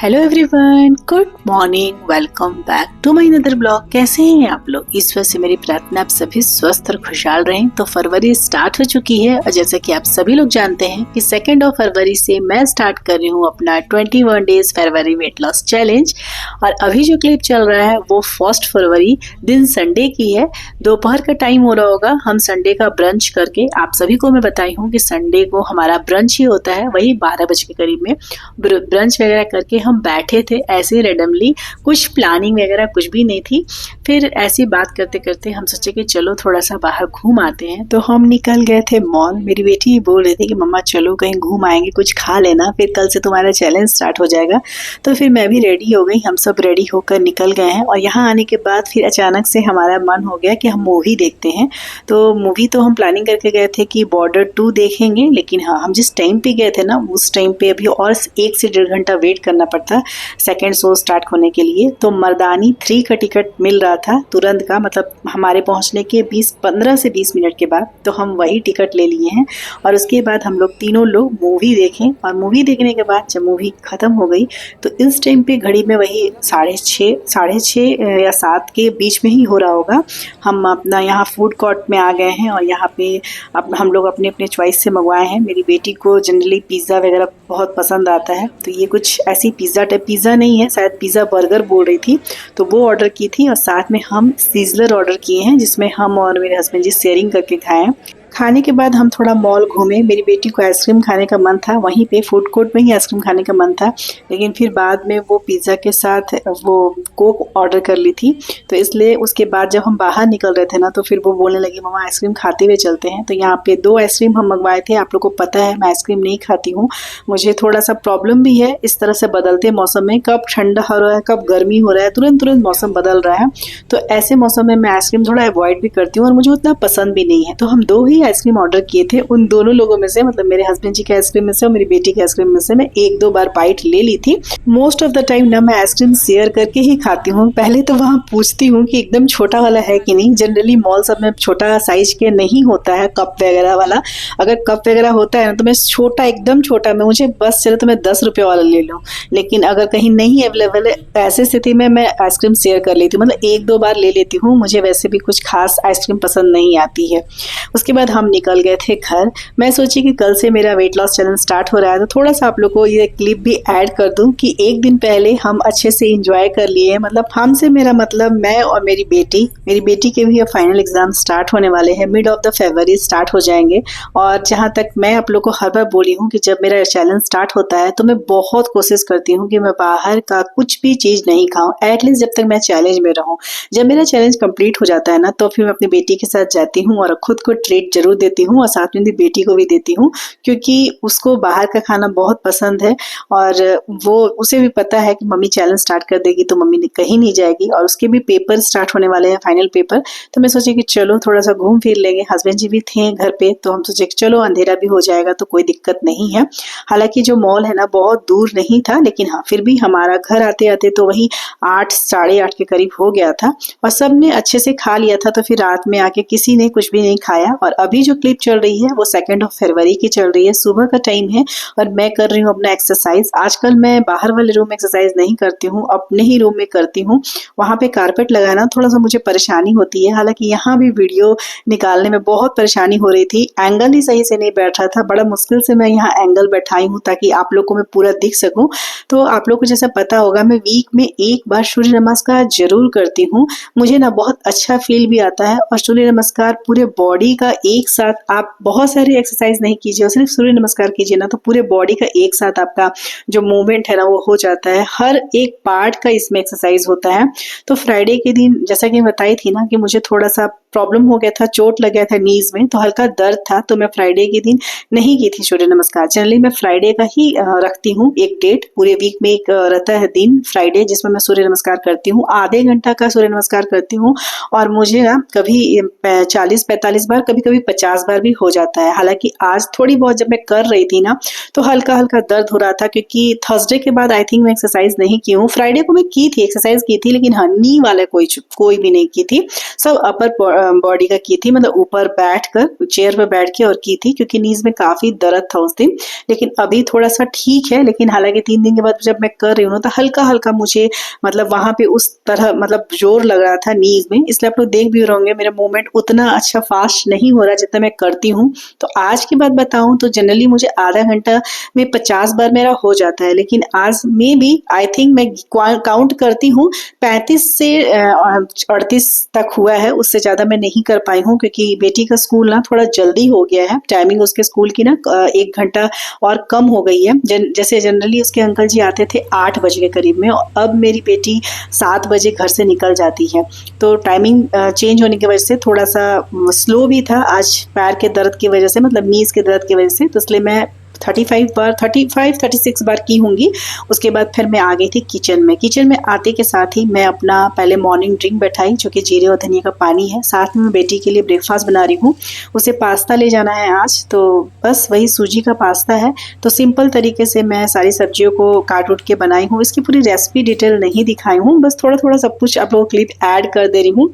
Hello everyone, good morning, welcome back to my another blog. कैसे हैं आप लोग? इस वजह से मेरी प्रार्थना आप सभी स्वस्थ और खुशहाल रहें। तो फरवरी स्टार्ट हो चुकी है और जैसा कि आप सभी लोग जानते हैं कि 2 फरवरी से मैं स्टार्ट कर रही हूँ अपना 21 डेज फरवरी वेट लॉस चैलेंज। और अभी जो क्लिप चल रहा है वो 1 फरवरी दिन संडे की है। दोपहर का टाइम हो रहा होगा। हम संडे का ब्रंच करके, आप सभी को मैं बताई हूँ कि संडे को हमारा ब्रंच ही होता है, वही 12 बजे के करीब में ब्रंच वगैरह करके हम बैठे थे ऐसे रेंडमली, कुछ प्लानिंग वगैरह कुछ भी नहीं थी। फिर ऐसी बात करते करते हम सोचे कि चलो थोड़ा सा बाहर घूम आते हैं, तो हम निकल गए थे मॉल। मेरी बेटी बोल रही थी कि मम्मा चलो कहीं घूम आएंगे, कुछ खा लेना, फिर कल से तुम्हारा चैलेंज स्टार्ट हो जाएगा। तो फिर मैं भी रेडी हो गई, हम सब रेडी होकर निकल गए हैं। और यहाँ आने के बाद फिर अचानक से हमारा मन हो गया कि हम मूवी देखते हैं। तो मूवी तो हम प्लानिंग करके गए थे कि बॉर्डर 2 देखेंगे, लेकिन हाँ, हम जिस टाइम पे गए थे ना उस टाइम पे अभी और 1 से 1.5 घंटा वेट करना पड़ता सेकेंड शो स्टार्ट होने के लिए। तो मर्दानी 3 का टिकट मिल रहा था तुरंत का, मतलब हमारे पहुंचने के 15 से 20 मिनट के बाद। तो हम वही टिकट ले लिए हैं और उसके बाद हम लोग तीनों लोग मूवी देखें। और मूवी देखने के बाद जब मूवी खत्म हो गई तो इस टाइम पे घड़ी में वही 6:30 या 7 के बीच में ही हो रहा होगा। हम अपना यहाँ फूड कोर्ट में आ गए हैं और यहाँ पे अब हम लोग अपने अपने चॉइस से मंगवाए हैं। मेरी बेटी को जनरली पिज़्ज़ा वगैरह बहुत पसंद आता है, तो ये कुछ ऐसी पिज़्ज़ा नहीं है, शायद पिज़्ज़ा बर्गर बोल रही थी, तो वो ऑर्डर की थी। और साथ में हम सीजलर ऑर्डर किए हैं, जिसमें हम और मेरे हस्बैंड जी शेयरिंग करके खाएं। खाने के बाद हम थोड़ा मॉल घूमे। मेरी बेटी को आइसक्रीम खाने का मन था, वहीं पे फूड कोर्ट में ही आइसक्रीम खाने का मन था, लेकिन फिर बाद में वो पिज़्ज़ा के साथ वो कोक ऑर्डर कर ली थी। तो इसलिए उसके बाद जब हम बाहर निकल रहे थे ना, तो फिर वो बोलने लगी मम्मा आइसक्रीम खाते हुए चलते हैं। तो यहाँ पे 2 आइसक्रीम हम मंगवाए थे। आप लोग को पता है मैं आइसक्रीम नहीं खाती हूँ, मुझे थोड़ा सा प्रॉब्लम भी है इस तरह से बदलते मौसम में, कब ठंडा हो रहा है कब गर्मी हो रहा है, तुरंत मौसम बदल रहा है। तो ऐसे मौसम में मैं आइसक्रीम थोड़ा अवॉइड भी करती हूँ और मुझे उतना पसंद भी नहीं है। तो हम 2 ही आइसक्रीम ऑर्डर किए थे। उन दोनों लोगों में से, मतलब मेरे हस्बैंड जी के आइसक्रीम में से और मेरी बेटी के आइसक्रीम में से मैं 1-2 बार बाइट ले ली थी। मोस्ट ऑफ द टाइम ना मैं आइसक्रीम शेयर करके ही खाती हूँ। पहले तो वहाँ पूछती हूँ कि एकदम छोटा वाला है कि नहीं। जनरली मॉल सब में छोटा साइज के नहीं होता है कप वगैरह वाला। अगर कप वगैरह होता है ना तो मैं छोटा, एकदम छोटा में मुझे बस चले तो मैं 10 रुपये वाला ले लूँ। लेकिन अगर कहीं नहीं अवेलेबल है ऐसी स्थिति में मैं आइसक्रीम शेयर कर लेती हूँ, मतलब 1-2 बार ले लेती हूँ। मुझे वैसे भी कुछ खास आइसक्रीम पसंद नहीं आती है। उसके बाद हम निकल गए थे घर। मैं सोची कि कल से मेरा वेट लॉस चैलेंज स्टार्ट हो रहा है, तो थोड़ा सा आप लोग को ये क्लिप भी ऐड कर दूं कि एक दिन पहले हम अच्छे से एंजॉय कर लिए हैं। मतलब हमसे मेरा मतलब मैं और मेरी बेटी के भी अब फाइनल एग्जाम स्टार्ट होने वाले हैं, mid of the February start हो जाएंगे। और जहां तक मैं आप लोग को हर बार बोली हूँ कि जब मेरा चैलेंज स्टार्ट होता है तो मैं बहुत कोशिश करती हूँ कि मैं बाहर का कुछ भी चीज नहीं खाऊं, एटलीस्ट जब तक मैं चैलेंज में रहूं। जब मेरा चैलेंज कंप्लीट हो जाता है ना, तो फिर मैं अपनी बेटी के साथ जाती हूँ और खुद को ट्रीट जरूर देती हूँ और साथ में बेटी को भी देती हूँ, क्योंकि उसको बाहर का खाना बहुत पसंद है। और वो उसे भी पता है कि मम्मी चैलेंज स्टार्ट कर देगी तो मम्मी ने कहीं नहीं जाएगी। और उसके भी पेपर स्टार्ट होने वाले हैं, फाइनल पेपर। तो मैं सोची कि चलो थोड़ा सा घूम फिर लेंगे। हस्बैंड जी भी थे घर पे, तो हम सोचे कि चलो अंधेरा भी हो जाएगा तो कोई दिक्कत नहीं है। हालांकि जो मॉल है ना बहुत दूर नहीं था, लेकिन हाँ फिर भी हमारा घर आते आते तो वही 8 साढ़े 8 के करीब हो गया था। और सबने अच्छे से खा लिया था। तो फिर रात में आके किसी ने कुछ भी नहीं खाया। और अभी जो क्लिप चल रही है वो 2 फरवरी की चल रही है, सुबह का टाइम है और मैं कर रही हूँ अपना एक्सरसाइज। आजकल मैं बाहर वाले रूम में एक्सरसाइज नहीं करती हूँ, अपने ही रूम में करती हूँ। वहाँ पे कारपेट लगाना थोड़ा सा मुझे परेशानी होती है। हालांकि यहाँ भी वीडियो निकालने में बहुत परेशानी हो रही थी, एंगल ही सही से नहीं बैठ रहा था। बड़ा मुश्किल से मैं यहाँ एंगल बैठाई हूँ ताकि आप लोग को मैं पूरा दिख सकूँ। तो आप लोग को जैसा पता होगा मैं वीक में 1 बार सूर्य नमस्कार जरूर करती हूँ। मुझे ना बहुत अच्छा फील भी आता है। और सूर्य नमस्कार पूरे बॉडी का एक साथ, आप बहुत सारी एक्सरसाइज नहीं कीजिए, सिर्फ सूर्य नमस्कार कीजिए ना, तो पूरे बॉडी का एक साथ आपका जो मूवमेंट है ना वो हो जाता है। हर एक पार्ट का इसमें एक्सरसाइज होता है। तो फ्राइडे के दिन जैसा कि बताई थी ना कि मुझे थोड़ा सा प्रॉब्लम हो गया था, चोट लग गया था नीज में, तो हल्का दर्द था। तो मैं फ्राइडे के दिन नहीं की थी सूर्य नमस्कार। जनरली मैं फ्राइडे का ही रखती हूँ एक डेट, पूरे वीक में एक रहता है दिन फ्राइडे जिसमें मैं सूर्य नमस्कार करती हूँ। आधे घंटा का सूर्य नमस्कार करती हूँ और मुझे ना कभी 40-45 बार, कभी कभी 50 बार भी हो जाता है। हालांकि आज थोड़ी बहुत जब मैं कर रही थी ना तो हल्का हल्का दर्द हो रहा था, क्योंकि थर्सडे के बाद आई थिंक मैं एक्सरसाइज नहीं की हूँ। फ्राइडे को मैं की थी, एक्सरसाइज की थी, लेकिन हाँ नी वाला कोई भी नहीं की थी। सब अपर बॉडी का की थी, मतलब ऊपर बैठ कर चेयर पर बैठ के और की थी, क्योंकि नीज में काफी दर्द था उस दिन। लेकिन अभी थोड़ा सा ठीक है, लेकिन हालांकि 3 दिन के बाद जब मैं कर रही हूँ तो हल्का हल्का मुझे मतलब वहां पे उस तरह मतलब जोर लग रहा था नीज में, इसलिए आप लोग देख भी रहोगे मेरा मूवमेंट उतना अच्छा फास्ट नहीं हो रहा जितना मैं करती हूँ। तो आज की बात बताऊं तो जनरली मुझे आधा घंटा में 50 बार मेरा हो जाता है, लेकिन आज में भी आई थिंक मैं काउंट करती हूँ 35 से 38 तक हुआ है। उससे ज्यादा मैं नहीं कर पाई हूँ, क्योंकि बेटी का स्कूल ना थोड़ा जल्दी हो गया है, टाइमिंग उसके स्कूल की ना 1 घंटा और कम हो गई है। जैसे जनरली उसके अंकल जी आते थे 8 बजे के करीब में, और अब मेरी बेटी 7 बजे घर से निकल जाती है। तो टाइमिंग चेंज होने की वजह से थोड़ा सा स्लो भी था आज, पैर के दर्द की वजह से, मतलब नीज के दर्द की वजह से। तो इसलिए मैं 36 बार की होंगी। उसके बाद फिर मैं आ गई थी किचन में आते के साथ ही मैं अपना पहले मॉर्निंग ड्रिंक बैठाई, जो कि जीरे और धनिया का पानी है। साथ में मैं बेटी के लिए ब्रेकफास्ट बना रही हूँ, उसे पास्ता ले जाना है आज, तो बस वही सूजी का पास्ता है। तो सिंपल तरीके से मैं सारी सब्जियों को काट उठ के बनाई हूँ। इसकी पूरी रेसिपी डिटेल नहीं दिखाई हूँ, बस थोड़ा थोड़ा सब कुछ आप लोगों क्लिप ऐड कर दे रही हूँ।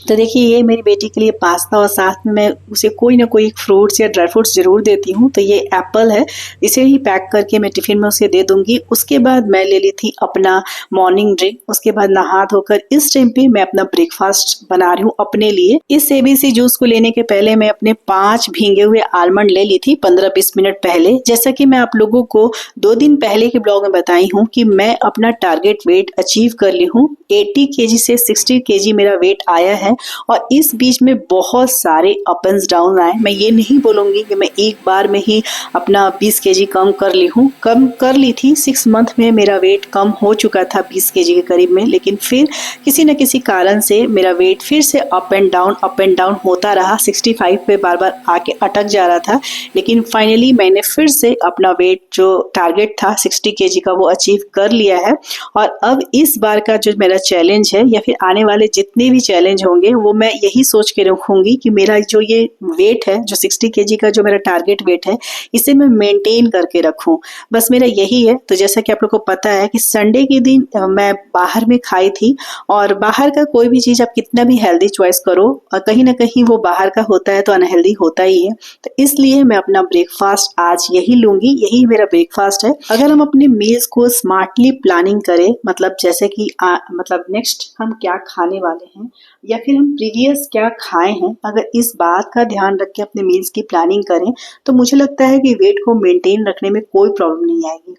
तो देखिए ये मेरी बेटी के लिए पास्ता, और साथ में मैं उसे कोई ना कोई फ्रूट्स या ड्राई फ्रूट्स जरूर देती हूँ। तो ये एप्पल है, इसे ही पैक करके मैं टिफिन में उसे दे दूंगी। उसके बाद मैं ले ली थी अपना मॉर्निंग ड्रिंक। उसके बाद नहा धोकर इस टाइम पे मैं अपना ब्रेकफास्ट बना रही हूँ अपने लिए। इस एबीसी जूस को लेने के पहले मैं अपने 5 भींगे हुए आलमंड ले ली थी 15-20 मिनट पहले। जैसा कि मैं आप लोगों को 2 दिन पहले के ब्लॉग में बताई हूँ कि मैं अपना टारगेट वेट अचीव कर ली हूँ। 80 केजी से 60 केजी मेरा वेट आया है, और इस बीच में बहुत सारे अप एंड डाउन आए। मैं ये नहीं बोलूंगी कि मैं एक बार में ही अपना 20 केजी कम कर ली हूँ, कम कर ली थी। 6 मंथ में मेरा वेट कम हो चुका था 20 केजी के करीब में, लेकिन फिर किसी न किसी कारण से मेरा वेट फिर से अप एंड डाउन होता रहा। 65 पे बार बार आके अटक जा रहा था, लेकिन फाइनली मैंने फिर से अपना वेट जो टारगेट था 60 केजी का वो अचीव कर लिया है। और अब इस बार का जो मेरा चैलेंज है, या फिर आने वाले जितने भी चैलेंज होंगे, वो मैं यही सोच के रखूंगी कि मेरा जो ये वेट है, जो 60 केजी का जो मेरा टारगेट वेट है, इसे मैं मेंटेन करके रखूं। बस मेरा यही है। तो जैसा कि आप लोग को पता है कि संडे के दिन मैं बाहर में खाई थी, और बाहर का कोई भी चीज आप कितना भी हेल्दी चॉइस करो, और कहीं ना कहीं वो बाहर का होता है तो अनहेल्दी होता ही है। तो इसलिए मैं अपना ब्रेकफास्ट आज यही लूंगी, यही मेरा ब्रेकफास्ट है। अगर हम अपने मील्स को स्मार्टली प्लानिंग करें, मतलब जैसे कि मतलब नेक्स्ट हम क्या खाने वाले हैं, या फिर हम प्रीवियस क्या खाए हैं, अगर इस बात का ध्यान रख के अपने मील्स की प्लानिंग करें, तो मुझे लगता है कि वेट को मेंटेन रखने में कोई प्रॉब्लम नहीं आएगी।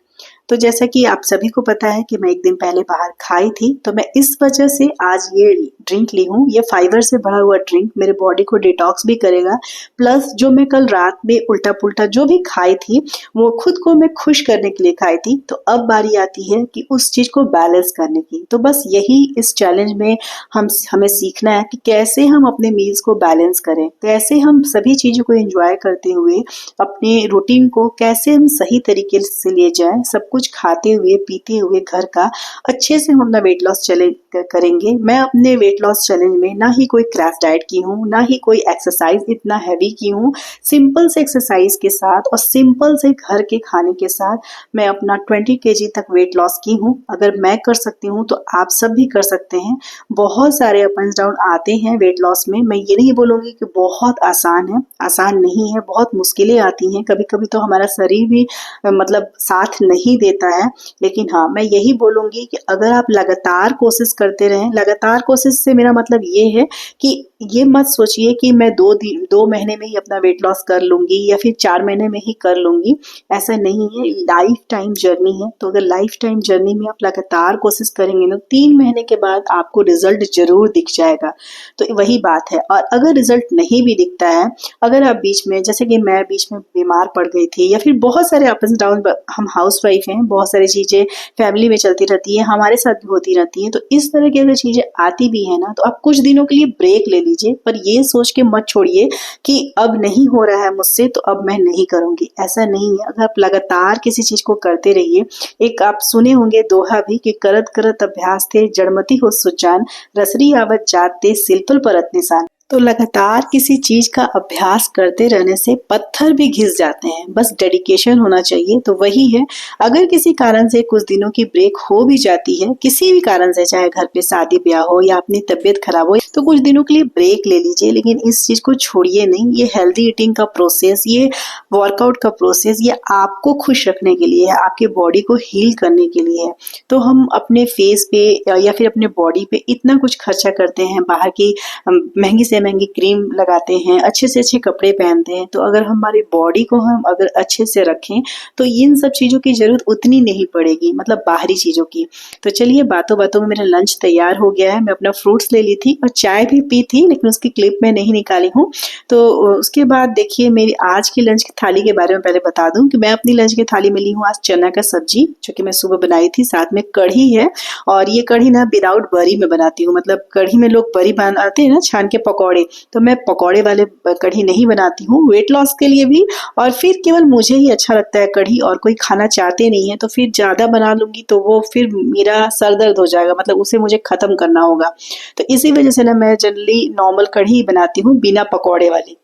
तो जैसा कि आप सभी को पता है कि मैं एक दिन पहले बाहर खाई थी, तो मैं इस वजह से आज ये ड्रिंक ली हूँ। ये फाइबर से भरा हुआ ड्रिंक मेरे बॉडी को डिटॉक्स भी करेगा, प्लस जो मैं कल रात में उल्टा पुल्टा जो भी खाई थी, वो खुद को मैं खुश करने के लिए खाई थी। तो अब बारी आती है कि उस चीज को बैलेंस करने की। तो बस यही इस चैलेंज में हमें सीखना है कि कैसे हम अपने मील्स को बैलेंस करें, कैसे हम सभी चीजों को एंजॉय करते हुए अपने रूटीन को कैसे हम सही तरीके से ले जाएं, सब कुछ खाते हुए पीते हुए घर का अच्छे से हम अपना वेट लॉस चैलेंज करेंगे। मैं अपने वेट लॉस चैलेंज में ना ही कोई क्रैश डाइट की हूँ, ना ही कोई एक्सरसाइज इतना हैवी की हूँ। सिंपल से एक्सरसाइज के साथ और सिंपल से घर के खाने के साथ मैं अपना 20 केजी तक वेट लॉस की हूँ। अगर मैं कर सकती हूँ तो आप सब भी कर सकते हैं। बहुत सारे अप एंड डाउन आते हैं वेट लॉस में, मैं ये नहीं बोलूंगी कि बहुत आसान है, आसान नहीं है, बहुत मुश्किलें आती हैं। कभी कभी तो हमारा शरीर भी मतलब साथ नहीं देता है। लेकिन हाँ, मैं यही बोलूंगी कि अगर आप लगातार कोशिश करते रहें, लगातार कोशिश से मेरा मतलब ये है कि ये मत सोचिए कि मैं 2 महीने में ही अपना वेट लॉस कर लूंगी या फिर 4 महीने में ही कर लूंगी। ऐसा नहीं है, लाइफ टाइम जर्नी है। तो अगर लाइफ टाइम जर्नी में आप लगातार कोशिश करेंगे ना, 3 महीने के बाद आपको रिजल्ट जरूर दिख जाएगा। तो वही बात है। और अगर रिजल्ट नहीं भी दिखता है, अगर आप बीच में, जैसे कि मैं बीच में बीमार पड़ गई थी, या फिर बहुत सारे अप एंड डाउन, हम हाउस वाइफ हैं, बहुत सारी चीजें फैमिली में चलती रहती है, हमारे साथ भी होती रहती है। तो इस तरह की अगर चीजें आती भी है ना, तो आप कुछ दिनों के लिए ब्रेक ले लीजिए, पर ये सोच के मत छोड़िए कि अब नहीं हो रहा है मुझसे तो अब मैं नहीं करूंगी। ऐसा नहीं है। अगर आप लगातार किसी चीज को करते रहिए, एक आप सुने होंगे दोहा भी कि करत करत अभ्यास थे जड़मती हो सुजान, रसरी आवत जात ते सिलपल परत निशान। तो लगातार किसी चीज का अभ्यास करते रहने से पत्थर भी घिस जाते हैं, बस डेडिकेशन होना चाहिए। तो वही है, अगर किसी कारण से कुछ दिनों की ब्रेक हो भी जाती है, किसी भी कारण से, चाहे घर पे शादी ब्याह हो या अपनी तबीयत खराब हो, तो कुछ दिनों के लिए ब्रेक ले लीजिए, लेकिन इस चीज को छोड़िए नहीं। ये हेल्दी ईटिंग का प्रोसेस, ये वर्कआउट का प्रोसेस, ये आपको खुश रखने के लिए है, आपके बॉडी को हील करने के लिए है। तो हम अपने फेस पे या फिर अपने बॉडी पे इतना कुछ खर्चा करते हैं, बाहर की महंगी से महंगी क्रीम लगाते हैं, अच्छे से अच्छे कपड़े पहनते हैं, तो अगर हमारी बॉडी को हम अगर अच्छे से रखें तो इन सब चीज़ों की ज़रूरत उतनी नहीं पड़ेगी, मतलब बाहरी चीज़ों की। तो चलिए, बातों बातों में मेरा लंच तैयार हो गया है। मैं अपना फ्रूट्स ले ली थी और चाय भी पी थी, लेकिन उसकी क्लिप मैं नहीं निकाली हूँ। तो उसके बाद देखिए, मेरी आज की लंच की थाली के बारे में पहले बता दूं कि मैं अपनी लंच की थाली में ली हूँ आज चना का सब्जी, जो कि मैं सुबह बनाई थी, साथ में कढ़ी है। और ये कढ़ी ना विदाउट बरी में बनाती हूँ, मतलब कढ़ी में लोग बरी बनाते हैं ना छान के पकौड़े, तो मैं पकौड़े वाले कढ़ी नहीं बनाती हूँ, वेट लॉस के लिए भी। और फिर केवल मुझे ही अच्छा लगता है कढ़ी, और कोई खाना चाहते नहीं है, तो फिर ज़्यादा बना लूँगी तो वो फिर मेरा सर दर्द हो जाएगा, मतलब उसे मुझे ख़त्म करना होगा। तो इसी वजह से ना मैं जनरली नॉर्मल कढ़ी ही बनाती हूँ, बिना पकौड़े वाली।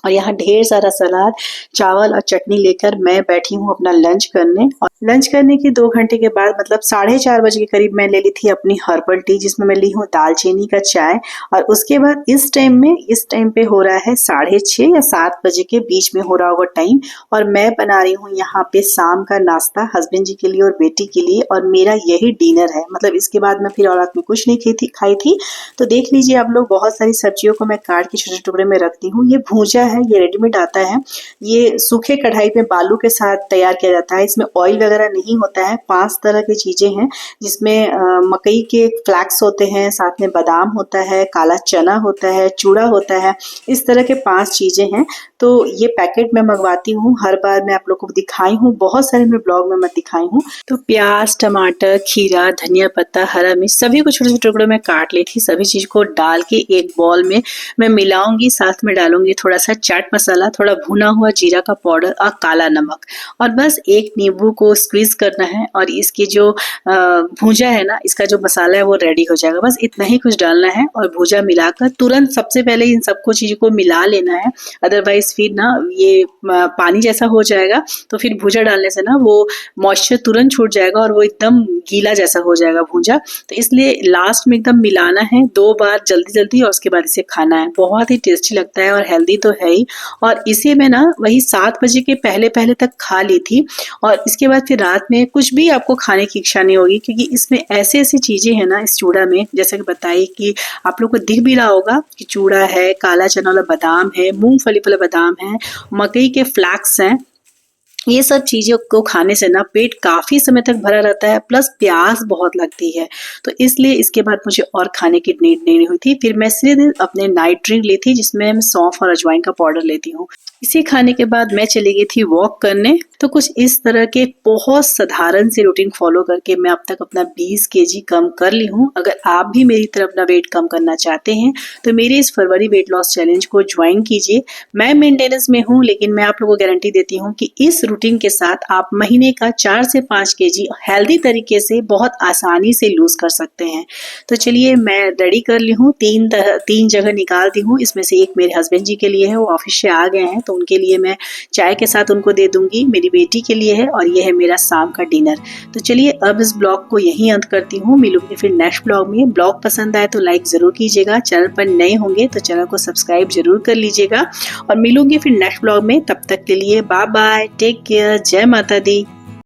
और यहाँ ढेर सारा सलाद, चावल और चटनी लेकर मैं बैठी हूँ अपना लंच करने। और लंच करने के 2 घंटे के बाद, मतलब 4:30 बजे के करीब, मैं ले ली थी अपनी हर्बल टी, जिसमें मैं ली हूँ दालचीनी का चाय। और उसके बाद इस टाइम पे हो रहा है 6:30 या 7 बजे के बीच में हो रहा होगा टाइम, और मैं बना रही हूँ यहाँ पे शाम का नाश्ता हस्बैंड जी के लिए और बेटी के लिए, और मेरा यही डिनर है। मतलब इसके बाद मैं फिर और रात में कुछ नहीं खाई थी। तो देख लीजिए आप लोग, बहुत सारी सब्जियों को मैं काट के छोटे टुकड़े में रखती हूँ। ये भूजा है, ये रेडीमेड आता है, ये सूखे कढ़ाई पे बालू के साथ तैयार किया जाता है। इसमें ऑयल वगैरह नहीं होता है। 5 तरह की चीजें हैं, जिसमें मकई के फ्लैक्स होते हैं, साथ में बादाम होता है, काला चना होता है, चूड़ा होता है, इस तरह के 5 चीजें हैं। तो ये पैकेट मैं मंगवाती हूँ, हर बार मैं आप लोग को दिखाई हूँ, बहुत सारे मैं ब्लॉग में मैं दिखाई हूँ। तो प्याज, टमाटर, खीरा, धनिया पत्ता, हरा मिर्च, सभी को छोटे छोटे टुकड़ों में काट ली थी। सभी चीज को डाल के एक बॉल में मैं मिलाऊंगी, साथ में डालूंगी थोड़ा सा चाट मसाला, थोड़ा भुना हुआ जीरा का पाउडर और काला नमक, और बस एक नींबू को स्क्वीज करना है, और इसकी जो भूजा है ना, इसका जो मसाला है वो रेडी हो जाएगा। बस इतना ही कुछ डालना है, और भूजा मिलाकर तुरंत सबसे पहले इन सबको चीज को मिला लेना है, अदरवाइज फिर ना ये पानी जैसा हो जाएगा। तो फिर भूजा डालने से ना वो मॉइस्चर तुरंत छूट जाएगा, और वो एकदम गीला जैसा हो जाएगा भूजा। तो इसलिए लास्ट में एकदम मिलाना है 2 बार जल्दी जल्दी, और उसके बाद इसे खाना है। बहुत ही टेस्टी लगता है और हेल्दी तो है ही। और इसे मैं ना वही 7 बजे के पहले पहले तक खा ली थी, और इसके बाद फिर रात में कुछ भी आपको खाने की इच्छा नहीं होगी, क्योंकि इसमें ऐसी ऐसी चीजें हैं ना इस चूड़ा में, जैसे कि बताइए कि आप लोग को दिख भी रहा होगा कि चूड़ा है, काला चना वाला बादाम है, मूंगफली वाला बादाम है, मकई के फ्लैक्स हैं। ये सब चीज़ों को खाने से ना पेट काफ़ी समय तक भरा रहता है, प्लस प्यास बहुत लगती है। तो इसलिए इसके बाद मुझे और खाने की नीड नहीं हुई थी। फिर मैं सीधे अपने नाइट ड्रिंक ली थी, जिसमें मैं सौंफ और अजवाइन का पाउडर लेती हूँ। इसे खाने के बाद मैं चली गई थी वॉक करने। तो कुछ इस तरह के बहुत साधारण सी रूटीन फॉलो करके मैं अब तक अपना 20 केजी कम कर ली हूँ। अगर आप भी मेरी तरह अपना वेट कम करना चाहते हैं तो मेरे इस फरवरी वेट लॉस चैलेंज को ज्वाइन कीजिए। मैं मेंटेनेंस में हूँ, लेकिन मैं आप लोगों को गारंटी देती हूँ कि इस रूटीन के साथ आप महीने का 4 से 5 केजी हेल्दी तरीके से बहुत आसानी से लूज कर सकते हैं। तो चलिए, मैं रेडी कर ली हूँ, 3 जगह निकाल दी हूँ। इसमें से एक मेरे हस्बैंड जी के लिए है, वो ऑफिस से आ गए हैं, तो उनके लिए मैं चाय के साथ उनको दे दूंगी। मेरी बेटी के लिए है, और ये है मेरा शाम का डिनर। तो चलिए, अब इस ब्लॉग को यहीं अंत करती हूँ। मिलूंगी फिर नेक्स्ट ब्लॉग में। ब्लॉग पसंद आए तो लाइक जरूर कीजिएगा, चैनल पर नए होंगे तो चैनल को सब्सक्राइब जरूर कर लीजिएगा, और मिलूंगी फिर नेक्स्ट ब्लॉग में। तब तक के लिए बाय बाय, टेक केयर, जय माता दी।